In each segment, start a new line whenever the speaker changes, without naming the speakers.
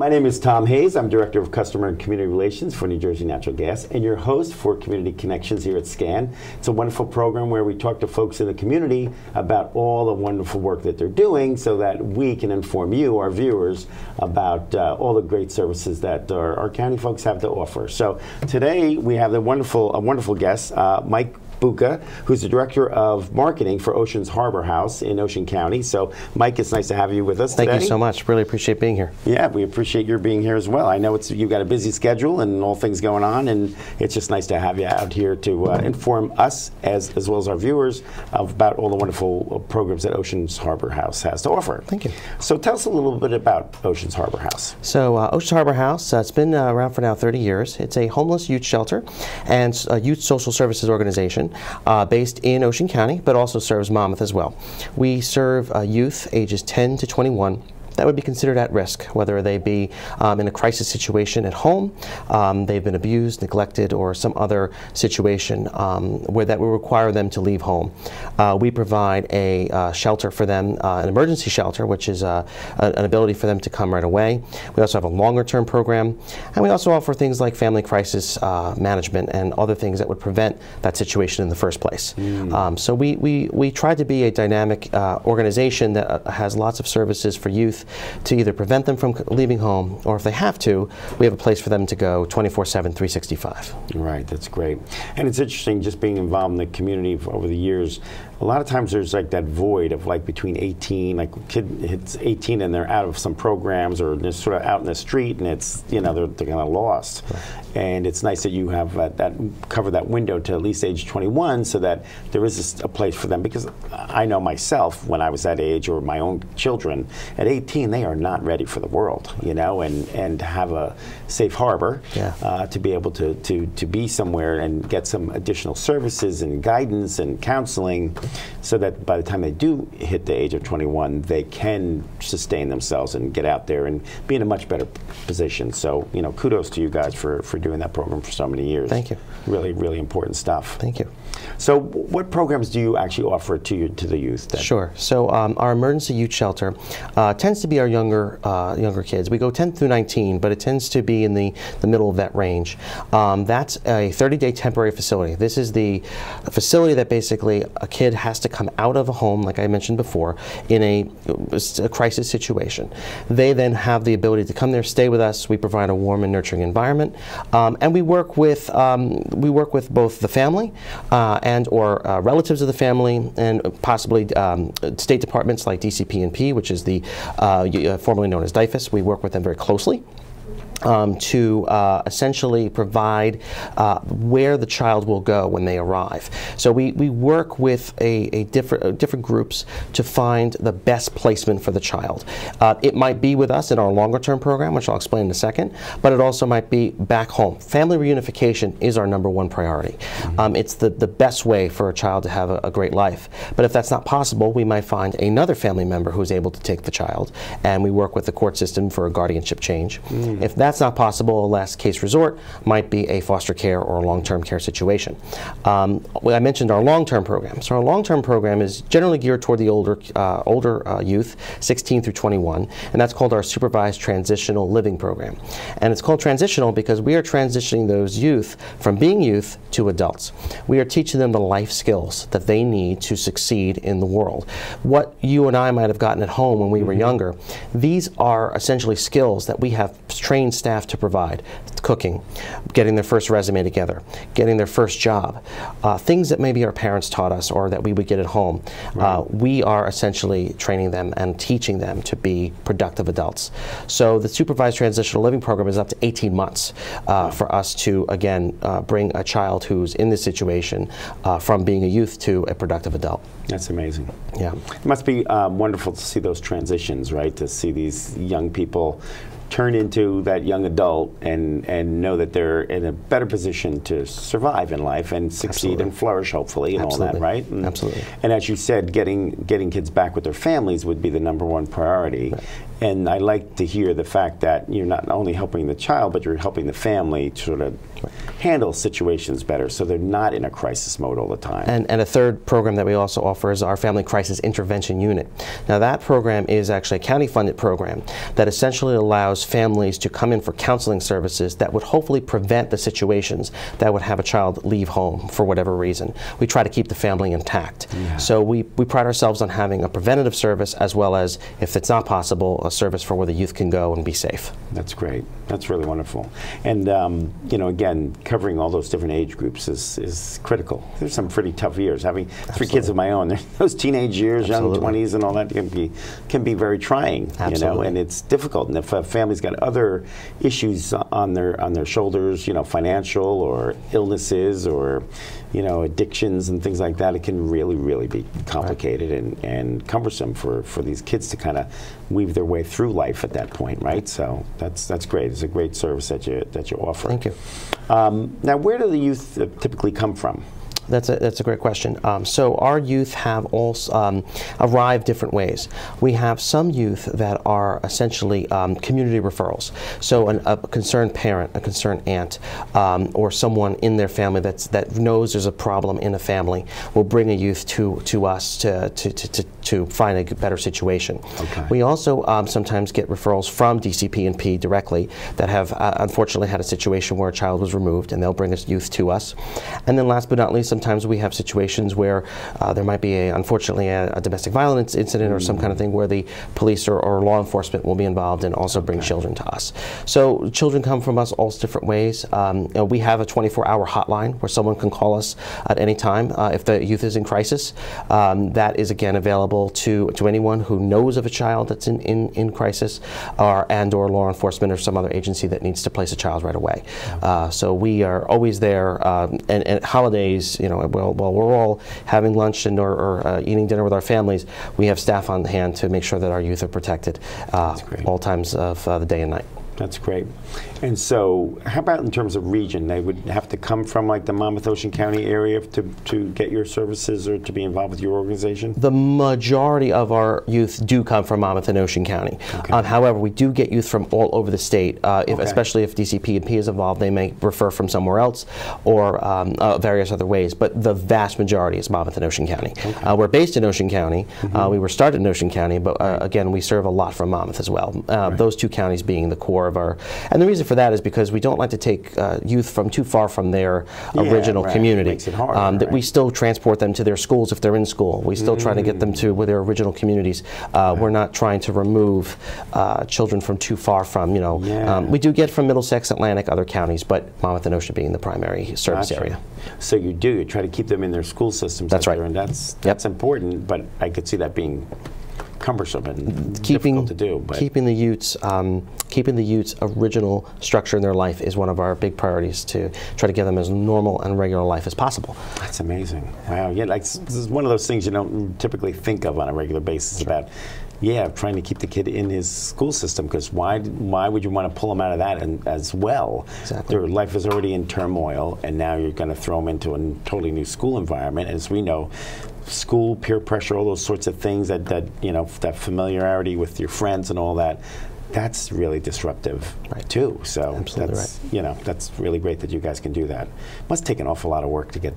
My name is Tom Hayes. I'm Director of Customer and Community Relations for New Jersey Natural Gas and your host for Community Connections here at SCAN. It's a wonderful program where we talk to folks in the community about all the wonderful work that they're doing so that we can inform you, our viewers, about all the great services that our county folks have to offer. So today we have a wonderful guest, Mike Bucca, who's the Director of Marketing for Oceans Harbor House in Ocean County. So, Mike, it's nice to have you with us today.
Thank you so much. Really appreciate being here.
Yeah, we appreciate your being here as well. I know you've got a busy schedule and all things going on, and it's just nice to have you out here to inform us as well as our viewers about all the wonderful programs that Oceans Harbor House has to offer.
Thank you.
So tell us a little bit about Oceans Harbor House.
So Oceans Harbor House, it's been around for now 30 years. It's a homeless youth shelter and a youth social services organization based in Ocean County, but also serves Monmouth as well. We serve youth ages 10 to 21 that would be considered at risk, whether they be in a crisis situation at home, they've been abused, neglected, or some other situation where that will require them to leave home. We provide a shelter for them, an emergency shelter, which is an ability for them to come right away. We also have a longer-term program, and we also offer things like family crisis management and other things that would prevent that situation in the first place. So we try to be a dynamic organization that has lots of services for youth to either prevent them from leaving home, or if they have to, we have a place for them to go 24/7, 365.
Right, that's great. And it's interesting just being involved in the community over the years. A lot of times there's like that void of like between 18, like a kid hits 18 and they're out of some programs or they're sort of out in the street and it's, you know, they're kind of lost. Right. And it's nice that you have cover that window to at least age 21 so that there is a place for them, because I know myself when I was that age, or my own children at 18, they are not ready for the world, you know, and to have a safe harbor, to be able to be somewhere and get some additional services and guidance and counseling, so that by the time they do hit the age of 21, they can sustain themselves and get out there and be in a much better position. So, you know, kudos to you guys for doing that program for so many years.
Thank you.
Really, really important stuff.
Thank you.
So what programs do you actually offer to the youth then?
Sure. So our emergency youth shelter tends to be our younger kids. We go 10 through 19, but it tends to be in the middle of that range. That's a 30-day temporary facility. This is the facility that basically a kid has to come out of a home, like I mentioned before, in a crisis situation. They then have the ability to come there, stay with us. We provide a warm and nurturing environment, and we work with both the family and or relatives of the family, and possibly state departments like DCP&P, which is the formerly known as DIFAS. We work with them very closely to essentially provide where the child will go when they arrive. So we work with different groups to find the best placement for the child. It might be with us in our longer term program, which I'll explain in a second, but it also might be back home. Family reunification is our #1 priority. It's the best way for a child to have a great life. But if that's not possible, we might find another family member who's able to take the child, and we work with the court system for a guardianship change. If that's not possible, a last case resort might be a foster care or a long-term care situation. I mentioned our long-term program. So our long-term program is generally geared toward the older youth, 16 through 21, and that's called our supervised transitional living program. And it's called transitional because we are transitioning those youth from being youth to adults. We are teaching them the life skills that they need to succeed in the world. What you and I might have gotten at home when we were younger, these are essentially skills that we have trained staff to provide. Cooking, getting their first resume together, getting their first job, things that maybe our parents taught us or that we would get at home. Right. We are essentially training them and teaching them to be productive adults. So the supervised transitional living program is up to 18 months for us to, again, bring a child who's in this situation from being a youth to a productive adult.
That's amazing.
Yeah.
It must be wonderful to see those transitions, right? To see these young people turn into that young adult and know that they're in a better position to survive in life and succeed and flourish, hopefully, and all that, right?
Absolutely.
And as you said, getting kids back with their families would be the #1 priority. Right. And I like to hear the fact that you're not only helping the child, but you're helping the family to sort of handle situations better so they're not in a crisis mode all the time.
And a third program that we also offer is our Family Crisis Intervention Unit. Now that program is actually a county-funded program that essentially allows families to come in for counseling services that would hopefully prevent the situations that would have a child leave home for whatever reason. We try to keep the family intact.
Yeah.
So we pride ourselves on having a preventative service as well as, if it's not possible, a service for where the youth can go and be safe.
That's great. That's really wonderful. And you know, again, covering all those different age groups is critical. There's some pretty tough years. Having three kids of my own, those teenage years, young 20s and all that can be very trying. You know, and it's difficult. And if a family's got other issues on their shoulders, you know, financial or illnesses or, you know, addictions and things like that, it can really be complicated and cumbersome for these kids to kind of weave their way through life at that point, right? So that's great. It's a great service that you offer.
Thank you.
Now, where do the youth typically come from?
That's a great question. So our youth have all arrived different ways. We have some youth that are essentially community referrals. So a concerned parent, a concerned aunt, or someone in their family that knows there's a problem in a family will bring a youth to us to find a better situation.
Okay.
We also sometimes get referrals from DCP&P directly that have unfortunately had a situation where a child was removed, and they'll bring a youth to us. And then last but not least, sometimes we have situations where there might be, unfortunately, a domestic violence incident or some kind of thing where the police or law enforcement will be involved and also bring children to us. So children come from us all different ways. You know, we have a 24-hour hotline where someone can call us at any time if the youth is in crisis. That is, again, available to anyone who knows of a child that's in crisis or law enforcement or some other agency that needs to place a child right away. So we are always there, and at holidays, you know, while we're all having lunch or eating dinner with our families, we have staff on hand to make sure that our youth are protected all times of the day and night.
That's great. And so, how about in terms of region? They would have to come from like the Monmouth Ocean County area to get your services or to be involved with your organization? The
majority of our youth do come from Monmouth and Ocean County. Okay. However, we do get youth from all over the state. Especially if DCP&P is involved, they may refer from somewhere else or various other ways. But the vast majority is Monmouth and Ocean County. Okay. We're based in Ocean County. We were started in Ocean County, but again, we serve a lot from Monmouth as well. Those two counties being the core of our, and the reason for that is because we don't like to take youth from too far from their original community. It makes it hard, that we still transport them to their schools if they're in school. We still try to get them to their original communities. We're not trying to remove children from too far from, you know, we do get from Middlesex, Atlantic, other counties, but Monmouth and Ocean being the primary service area.
So you try to keep them in their school systems.
That's right.
There, and that's important, but I could see that being cumbersome and difficult to do. But
keeping the youth's original structure in their life is one of our big priorities, to try to give them as normal and regular life as possible.
That's amazing. Wow. Yeah, like this is one of those things you don't typically think of on a regular basis about. Yeah, trying to keep the kid in his school system, because why would you want to pull him out of that as well?
Exactly.
Their life is already in turmoil, and now you're going to throw them into a totally new school environment. As we know, school, peer pressure, all those sorts of things that you know, that familiarity with your friends and all that. That's really disruptive too. So that's you know, that's really great that you guys can do that. Must take an awful lot of work to get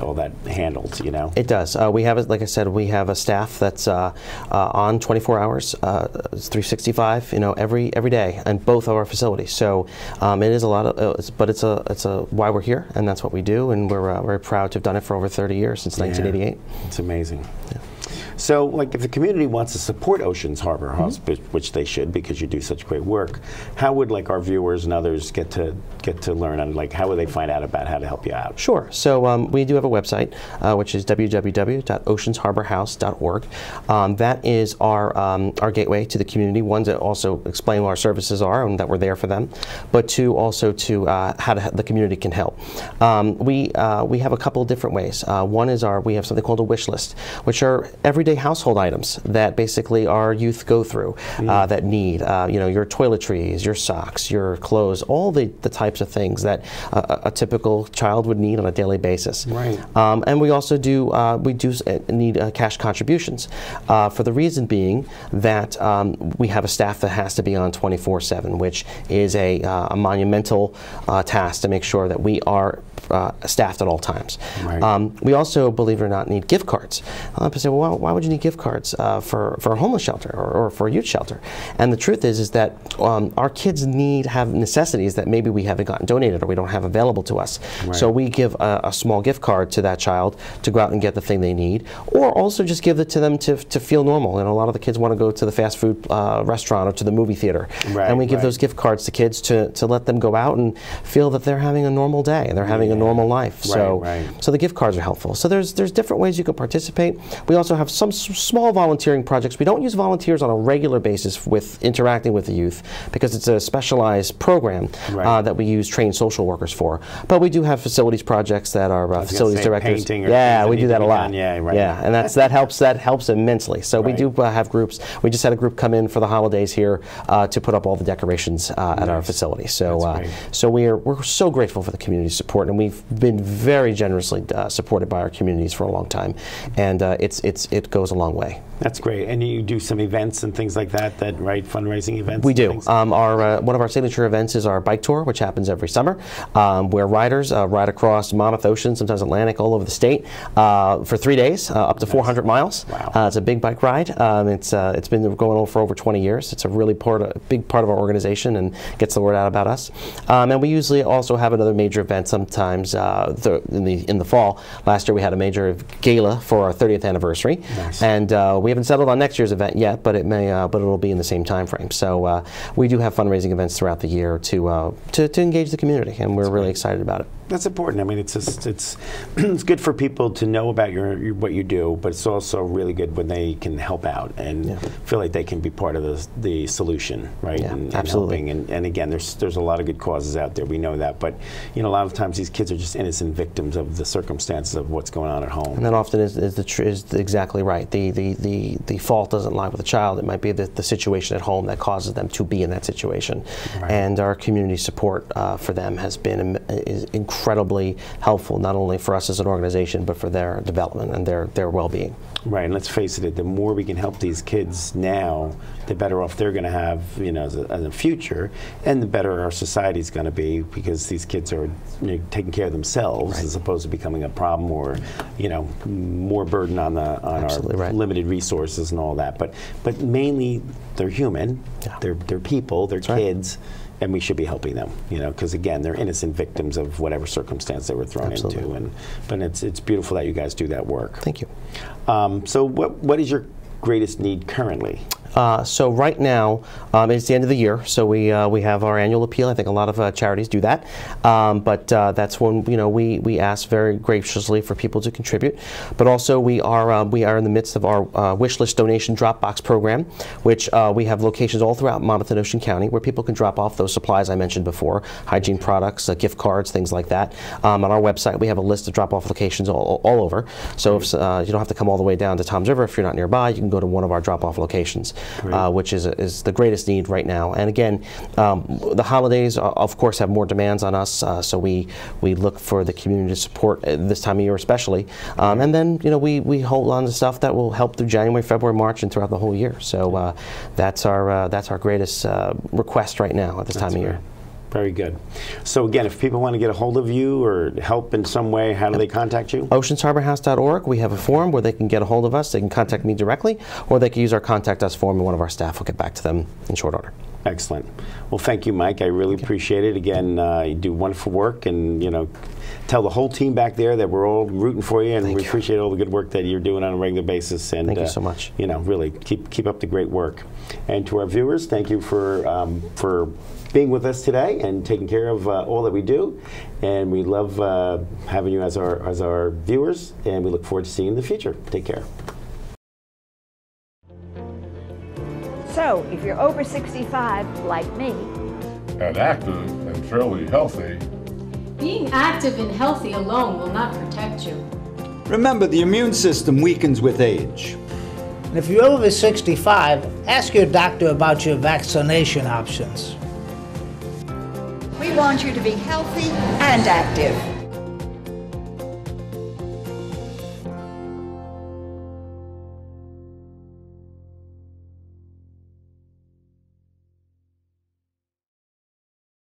all that handled. You know,
it does. We have, like I said, we have a staff that's on 24 hours, 365. You know, every day, in both of our facilities. So it is a lot of, but it's a why we're here, and that's what we do, and we're very proud to have done it for over 30 years since 1988.
It's amazing. Yeah. So, like, if the community wants to support Oceans Harbor Hospice, which they should because you do such great work, how would, like, our viewers and others get to learn, and, like, how would they find out about how to help you out?
Sure. So we do have a website, which is www.oceansharborhouse.org. That is our gateway to the community. One, to also explain what our services are and that we're there for them, but two, also to how the community can help. We have a couple of different ways. One is we have something called a wish list, which are everyday household items that basically our youth go through, that need, your toiletries, your socks, your clothes, all the types of things that a typical child would need on a daily basis.
Right.
And we also do need cash contributions for the reason being that we have a staff that has to be on 24/7, which is a monumental task to make sure that we are staffed at all times.
Right.
We also, believe it or not, need gift cards. A lot of people say, well, why would you need gift cards for a homeless shelter or for a youth shelter? And the truth is that our kids have necessities that maybe we haven't gotten donated or we don't have available to us.
Right.
So we give a small gift card to that child to go out and get the thing they need, or also just give it to them to feel normal. A lot of the kids want to go to the fast food restaurant or to the movie theater.
Right,
and we give those gift cards to kids to let them go out and feel that they're having a normal day and they're having a normal life. So the gift cards are helpful. So there's different ways you can participate. We also have some small volunteering projects. We don't use volunteers on a regular basis with interacting with the youth because it's a specialized program that we use trained social workers for. But we do have facilities projects that our facilities directors. Yeah, we do that a lot. Yeah, and that helps immensely. So we do have groups. We just had a group come in for the holidays here to put up all the decorations at our facility. So we're so grateful for the community support, and we've been very generously supported by our communities for a long time, and it goes a long way.
That's great. And you do some events and things like that, fundraising events?
We do. One of our signature events is our bike tour, which happens every summer, where riders ride across Monmouth Ocean, sometimes Atlantic, all over the state for 3 days, up to 400 miles.
Wow.
It's a big bike ride. It's been going on for over 20 years. It's a really big part of our organization and gets the word out about us. And we usually also have another major event sometimes in the fall. Last year we had a major gala for our 30th anniversary.
Nice.
And we haven't settled on next year's event yet, but it'll be in the same time frame. So we do have fundraising events throughout the year to engage the community, and we're really excited about it.
That's important. I mean, it's it's good for people to know about what you do, but it's also really good when they can help out and feel like they can be part of the solution, right?
Yeah,
and
absolutely.
Helping. And again, there's a lot of good causes out there. We know that, but a lot of times these kids are just innocent victims of the circumstances of what's going on at home.
And that often is exactly right. The fault doesn't lie with the child. It might be the situation at home that causes them to be in that situation. Right. And our community support for them has been incredibly helpful, not only for us as an organization, but for their development and their well-being.
Right, and let's face it, the more we can help these kids now, the better off they're going to have, as a future, and the better our society is going to be, because these kids are taking care of themselves as opposed to becoming a problem or, more burden on our limited resources and all that. But mainly, they're human, they're people, they're kids. And we should be helping them, because again, they're innocent victims of whatever circumstance they were thrown into. But it's beautiful that you guys do that work.
Thank you.
So what is your greatest need currently?
So right now, it's the end of the year, so we have our annual appeal. I think a lot of charities do that, but that's when we ask very graciously for people to contribute. But also we are in the midst of our wish list donation drop box program, which we have locations all throughout Monmouth and Ocean County where people can drop off those supplies I mentioned before, hygiene products, gift cards, things like that. On our website, we have a list of drop off locations all over. So if, you don't have to come all the way down to Toms River if you're not nearby. You can go to one of our drop off locations. Which is the greatest need right now. And again, the holidays, of course, have more demands on us, so we look for the community support this time of year especially. And then, we hold on to stuff that will help through January, February, March, and throughout the whole year. So that's our greatest request right now at this time of year.
Very good. So again, if people want to get a hold of you or help in some way, how do they contact you?
OceansHarborHouse.org. We have a forum where they can get a hold of us. They can contact me directly, or they can use our Contact Us form, and one of our staff will get back to them in short order.
Excellent. Well, thank you, Mike. I really appreciate it. Again, you do wonderful work, and tell the whole team back there that we're all rooting for you, and we appreciate all the good work that you're doing on a regular basis. And
thank you so much.
Really keep up the great work. And to our viewers, thank you for being with us today and taking care of all that we do. And we love having you as our viewers, and we look forward to seeing you in the future. Take care.
So, if you're over 65, like me,
and active and fairly healthy,
being active and healthy alone will not protect you.
Remember, the immune system weakens with age. And if you're over 65, ask your doctor about your vaccination options.
We want you to be healthy and active.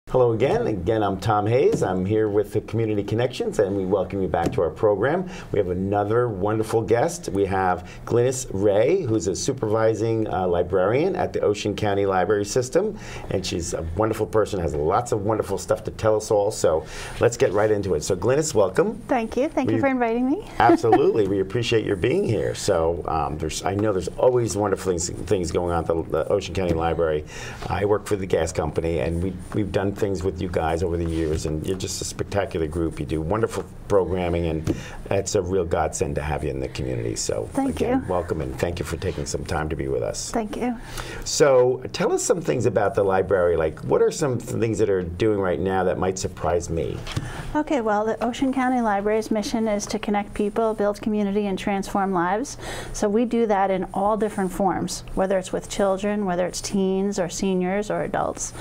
Hello again. Again, I'm Tom Hayes. I'm here with the Community Connections, and we welcome you back to our program. We have another wonderful guest. We have Glynis Ray, who's a supervising librarian at the Ocean County Library System, and she's a wonderful person, has lots of wonderful stuff to tell us all, so let's get right into it. So Glynis, welcome.
Thank you. Thank you for inviting me.
Absolutely. We appreciate your being here. So I know there's always wonderful things going on at the Ocean County Library. I work for the gas company, and we've done things with you guys over the years, and you're just a spectacular group. You do wonderful programming, and it's a real godsend to have you in the community. So
thank you.
Welcome, and thank you for taking some time to be with us.
Thank you.
So tell us some things about the library. Like, what are some things that are doing right now that might surprise me?
Okay, well, the Ocean County Library's mission is to connect people, build community, and transform lives. So we do that in all different forms, whether it's with children, whether it's teens or seniors or adults.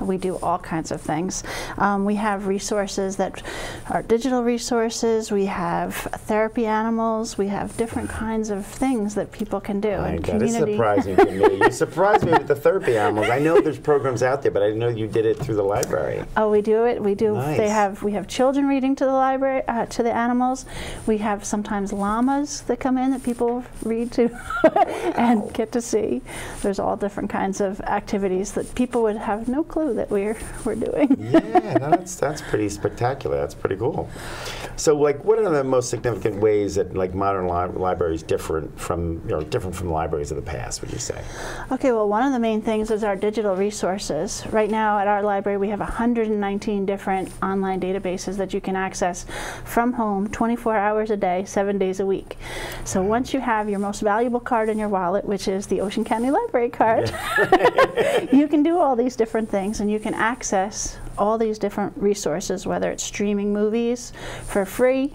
We do all kinds of things. We have resources that are digital resources. We have therapy animals. We have different kinds of things that people can do.
That is surprising to me. You surprised me with the therapy animals. I know there's programs out there, but I didn't know you did it through the library.
Oh, we do it. We do.
Nice.
We have children reading to the library, to the animals. We have sometimes llamas that come in that people read to and get to see. There's all different kinds of activities that people would have no clue that we're doing.
Yeah, no, that's pretty spectacular. That's pretty cool. So, like, what are the most significant ways that, like, modern libraries different from libraries of the past, would you say?
Okay, well, one of the main things is our digital resources. Right now at our library we have 119 different online databases that you can access from home 24 hours a day, 7 days a week. So once you have your most valuable card in your wallet, which is the Ocean County Library card, you can do all these different things, and you can access all these different resources, whether it's streaming movies for free,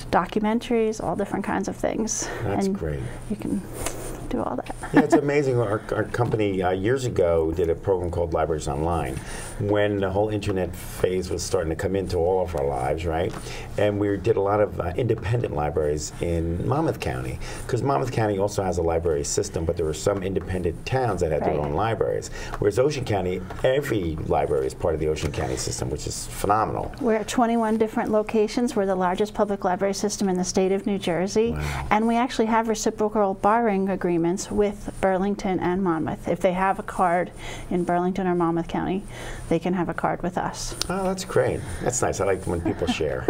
documentaries, all different kinds of things.
That's great.
You can do all that.
Yeah, it's amazing. Our company years ago did a program called Libraries Online when the whole internet phase was starting to come into all of our lives, right? And we did a lot of independent libraries in Monmouth County, because Monmouth County also has a library system, but there were some independent towns that had their own libraries. Whereas Ocean County, every library is part of the Ocean County system, which is phenomenal.
We're at 21 different locations. We're the largest public library system in the state of New Jersey.
Wow.
And we actually have reciprocal borrowing agreements with Burlington and Monmouth. If they have a card in Burlington or Monmouth County, they can have a card with us.
Oh, that's great. That's nice. I like when people share.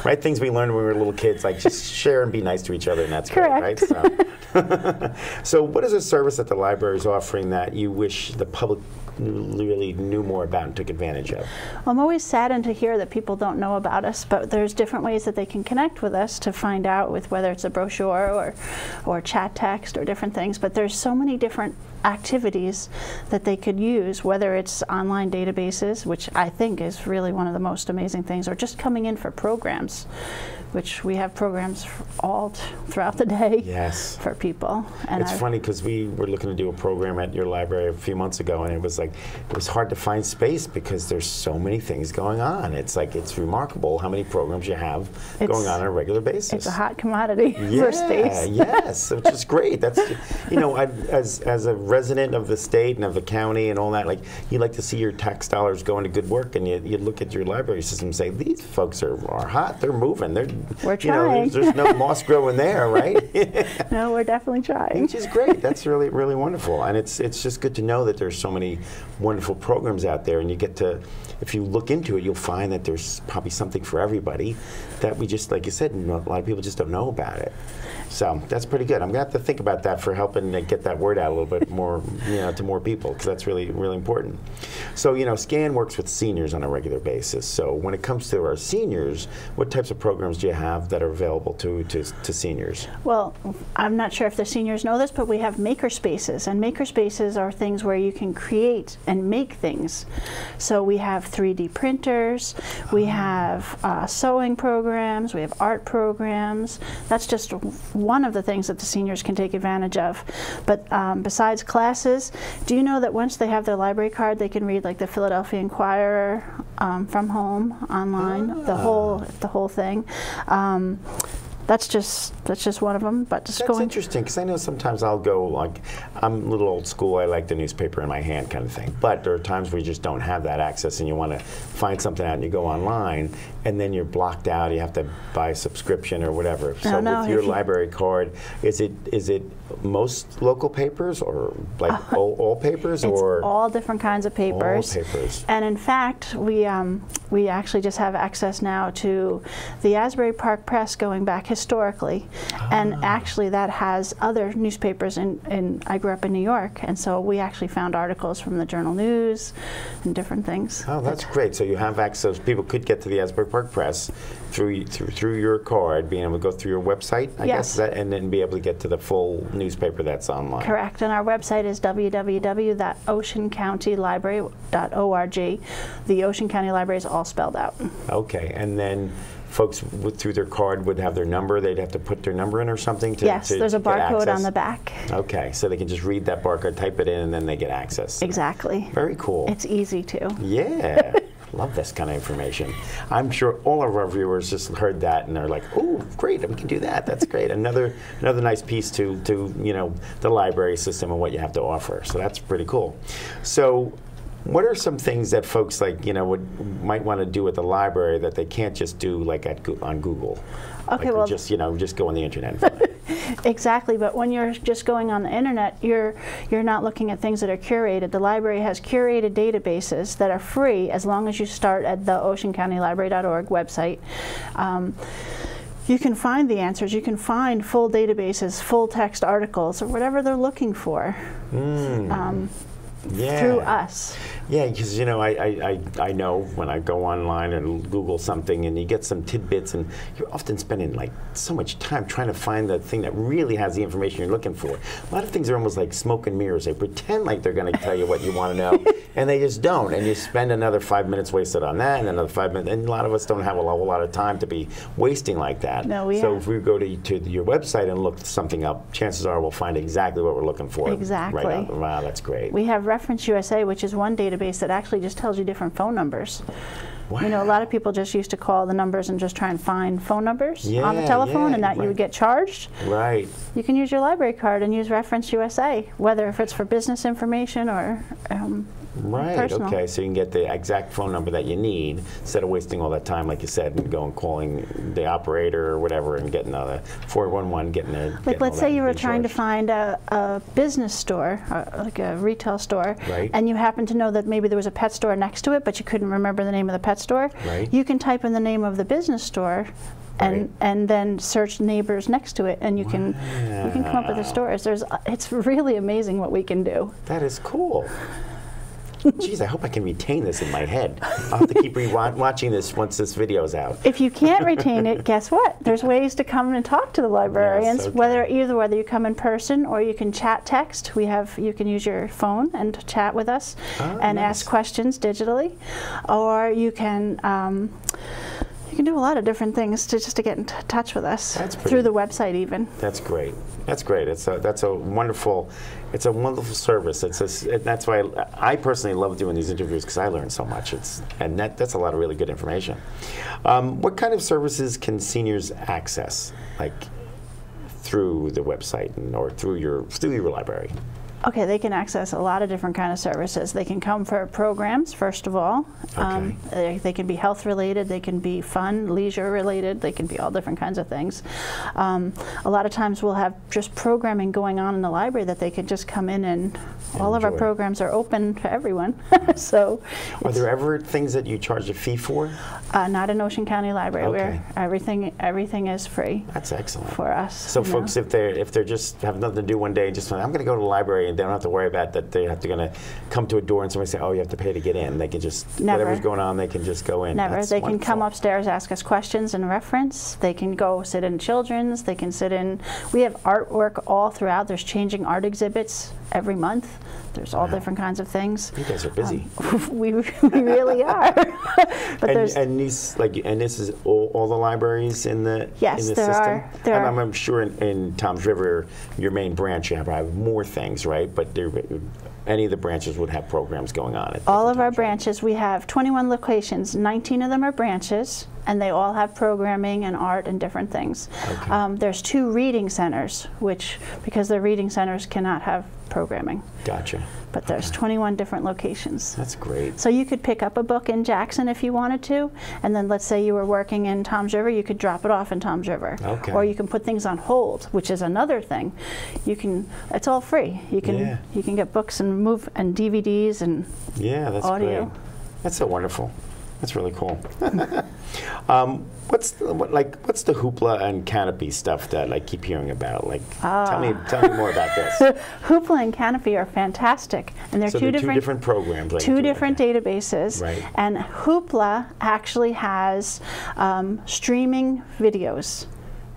Right? Things we learned when we were little kids, like just share and be nice to each other, and that's
correct.
Great, right? So what is a service that the library is offering that you wish the public really knew more about and took advantage of?
I'm always saddened to hear that people don't know about us, but there's different ways that they can connect with us to find out, with whether it's a brochure or chat text or different things. But there's so many different activities that they could use, whether it's online databases, which I think is really one of the most amazing things, or just coming in for programs, which we have programs all throughout the day.
Yes.
For people. And
it's funny because we were looking to do a program at your library a few months ago, and it was hard to find space because there's so many things going on. It's remarkable how many programs you have going on a regular basis.
It's a hot commodity for space.
Yes, which is great. That's, as a resident of the state and of the county and all that, you like to see your tax dollars going to good work, and you look at your library system and say, these folks are hot, they're moving,
we're trying.
There's no moss growing there, right?
No, we're definitely trying.
Which is great. That's really, really wonderful. And it's just good to know that there's so many wonderful programs out there, and you get to, if you look into it, you'll find that there's probably something for everybody that we just, like you said, a lot of people just don't know about it. So that's pretty good. I'm going to have to think about that for helping get that word out a little bit more, to more people, because that's really, really important. So, SCAN works with seniors on a regular basis. So when it comes to our seniors, what types of programs do you have that are available to seniors?
Well, I'm not sure if the seniors know this, but we have maker spaces, and maker spaces are things where you can create and make things. So we have 3D printers, we have sewing programs, we have art programs. That's just one of the things that the seniors can take advantage of. But besides classes, do you know that once they have their library card, they can read like the Philadelphia Inquirer from home online, the whole thing. That's just one of them. But just
that's interesting, because I know sometimes I'll go, like, I'm a little old school, I like the newspaper in my hand kind of thing. But there are times where you just don't have that access and you want to find something out and you go online and then you're blocked out, you have to buy a subscription or whatever. So with your library card, is it most local papers or like all papers? Or
all different kinds of papers.
All papers.
And in fact, we actually just have access now to the Asbury Park Press going back historically, and actually that has other newspapers I grew up in New York, and so we actually found articles from the Journal News and different things.
Oh, that's great. So you have access, people could get to the Asbury Park Press through your card, being able to go through your website, I guess, and then be able to get to the full newspaper that's online.
Correct, and our website is www.oceancountylibrary.org. The Ocean County Library is all spelled out. Okay,
and then folks through their card would have their number, they'd have to put their number in or something to
Yes, there's a barcode on the back.
Okay, so they can just read that barcode, type it in, and then they get access.
Exactly.
Very cool.
It's easy too.
Yeah. Love this kind of information. I'm sure all of our viewers just heard that and they're like, "Oh, great! We can do that. That's great." Another nice piece to the library system and what you have to offer. So that's pretty cool. So, what are some things that folks might want to do at the library that they can't just do like on Google?
Okay,
like
well,
just go on the internet and find it.
Exactly, but when you're just going on the internet, you're not looking at things that are curated. The library has curated databases that are free as long as you start at the oceancountylibrary.org website. You can find the answers. You can find full databases, full text articles, or whatever they're looking for. Through us.
Yeah, because I know when I go online and Google something and you get some tidbits and you're often spending like so much time trying to find the thing that really has the information you're looking for. A lot of things are almost like smoke and mirrors. They pretend like they're going to tell you what you want to know and they just don't. And you spend another 5 minutes wasted on that and another 5 minutes. And a lot of us don't have a whole lot of time to be wasting like that.
No,
so if we go to your website and look something up, chances are we'll find exactly what we're looking for.
Exactly.
Right now. Wow, that's great.
We have Reference USA, which is one database that actually just tells you different phone numbers.
Wow.
A lot of people just used to call the numbers and just try and find phone numbers on the telephone, and that you would get charged.
Right.
You can use your library card and use Reference USA, whether if it's for business information or personal.
Okay, so you can get the exact phone number that you need instead of wasting all that time, like you said, and going calling the operator or whatever and getting the 411, getting there.
Like, let's say you were trying to find a business store, like a retail store, and you happen to know that maybe there was a pet store next to it, but you couldn't remember the name of the pet store. You can type in the name of the business store and then search neighbors next to it, and you can come up with the stores. It's really amazing what we can do.
That is cool. Geez, I hope I can retain this in my head. I'll have to keep watching this once this video's out.
If you can't retain it, guess what? There's ways to come and talk to the librarians, whether you come in person or you can chat text. You can use your phone and chat with us and ask questions digitally, or you can do a lot of different things just to get in touch with us through the website even.
That's great. That's great. That's a wonderful service. That's why I personally love doing these interviews, because I learn so much. That's a lot of really good information. What kind of services can seniors access, like through the website or through your library?
Okay, they can access a lot of different kind of services. They can come for programs, first of all. They can be health related, they can be fun, leisure related, they can be all different kinds of things. A lot of times we'll have just programming going on in the library that they can just come in and all of our programs are open to everyone. So,
are there ever things that you charge a fee for?
Not in Ocean County Library. Where everything is free.
That's excellent
for us.
So folks, if they just have nothing to do one day, I'm going to go to the library librarian, they don't have to worry about that they have to come to a door and somebody say, oh, you have to pay to get in. They can just, whatever's going on, they can just go in.
Never.
That's
they
wonderful.
can come upstairs, ask us questions and reference. They can go sit in children's. They can sit in, we have artwork all throughout. There's changing art exhibits every month. There's all different kinds of things.
You guys are busy.
We really are. But
and this is all the libraries in the system? I'm sure in Toms River, your main branch, you have more things, right? But any of the branches would have programs going on.
All of our branches, we have 21 locations. 19 of them are branches, and they all have programming and art and different things. Okay. There's 2 reading centers, which, because the reading centers cannot have programming.
Gotcha.
But there's 21 different locations.
That's great.
So you could pick up a book in Jackson if you wanted to, and then let's say you were working in Toms River, you could drop it off in Toms River.
Okay.
Or you can put things on hold, which is another thing. You can, it's all free. You can get books and DVDs and audio.
Great. That's so wonderful. That's really cool. What's the hoopla and canopy stuff that I keep hearing about? Tell me more about this.
Hoopla and Canopy are fantastic, and they're two different
programs,
two different databases.
Right.
And Hoopla actually has streaming videos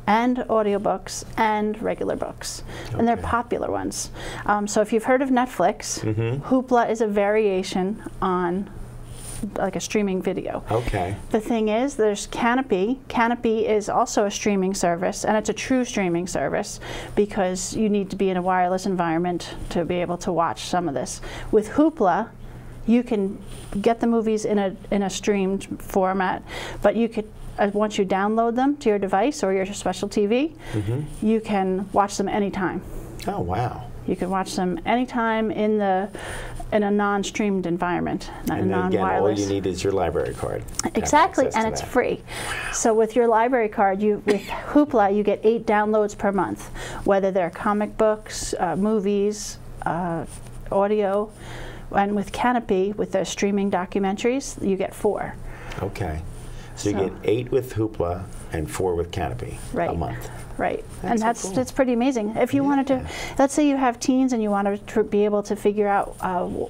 and audiobooks and regular books, and they're popular ones. So if you've heard of Netflix, Hoopla is a variation on like a streaming video.
Okay.
The thing is, there's Canopy. Canopy is also a streaming service, and it's a true streaming service because you need to be in a wireless environment to be able to watch some of this. With Hoopla, you can get the movies in a streamed format, but you could, once you download them to your device or your special TV, you can watch them anytime.
Oh, wow.
You can watch them anytime in a non-streamed environment, not a non-wireless.
Again, all you need is your library card.
Exactly, and it's free. So with your library card, with Hoopla, you get 8 downloads per month, whether they're comic books, movies, audio, and with Canopy, with the streaming documentaries, you get 4.
Okay, so you get 8 with Hoopla and 4 with Canopy a month.
Right,
and
that's pretty amazing. If you wanted to, let's say you have teens and you want to be able to figure out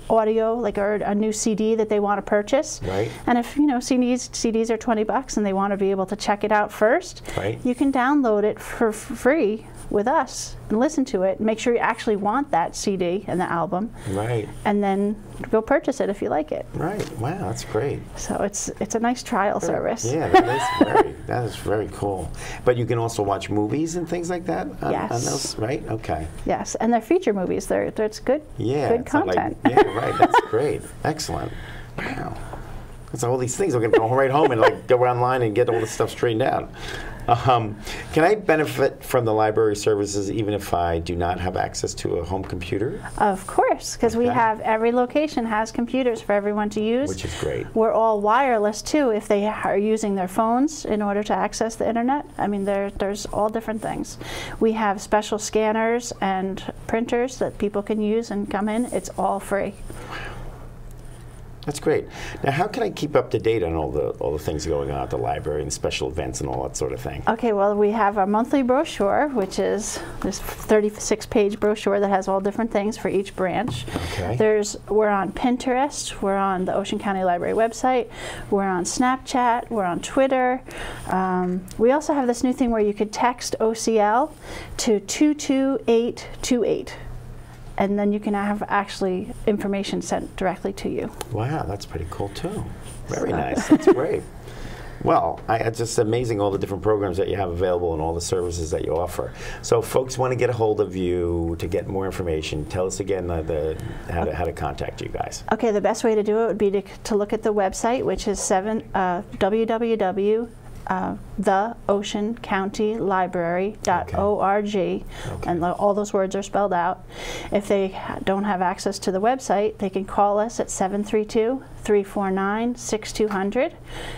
audio, like a new CD that they want to purchase.
Right.
And if CDs are $20 and they want to be able to check it out first, you can download it for free with us and listen to it. Make sure you actually want that CD and the album.
Right.
And then go purchase it if you like it.
Right. Wow, that's great.
So it's a nice trial service.
Yeah, that is very cool. But you can also watch movies and things like that on those, right? Okay.
Yes, and they're feature movies. It's good.
Yeah.
Good content.
Right. That's great. Excellent. Wow. So all these things, we're going to go right home and go online and get all this stuff straightened out. Can I benefit from the library services even if I do not have access to a home computer?
Of course, because we have, every location has computers for everyone to use.
Which is great.
We're all wireless too if they are using their phones in order to access the internet. I mean, there's all different things. We have special scanners and printers that people can use and come in. It's all free.
That's great. Now, how can I keep up to date on all the things going on at the library and special events and all that sort of thing? Okay,
well, we have our monthly brochure, which is this 36-page brochure that has all different things for each branch.
Okay.
We're on Pinterest, we're on the Ocean County Library website, we're on Snapchat, we're on Twitter. We also have this new thing where you could text OCL to 22828. And then you can have actually information sent directly to you.
Wow, that's pretty cool too. Very nice. That's great. Well, it's just amazing all the different programs that you have available and all the services that you offer. So if folks want to get a hold of you to get more information, tell us again how to contact you guys. Okay, the best way to do it would be to look at the website, which is theoceancountylibrary.org, and all those words are spelled out. If they don't have access to the website, they can call us at 732-349-6200.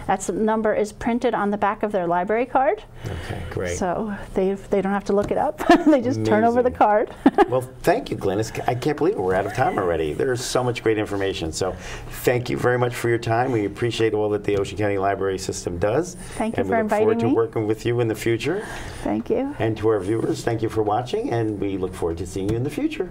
That's the number is printed on the back of their library card. Okay, great. So they don't have to look it up. They just turn over the card. Well, thank you, Glynis. I can't believe we're out of time already. There's so much great information. So thank you very much for your time. We appreciate all that the Ocean County Library System does. Thank you for inviting me. And we look forward to working with you in the future. Thank you. And to our viewers, thank you for watching, and we look forward to seeing you in the future.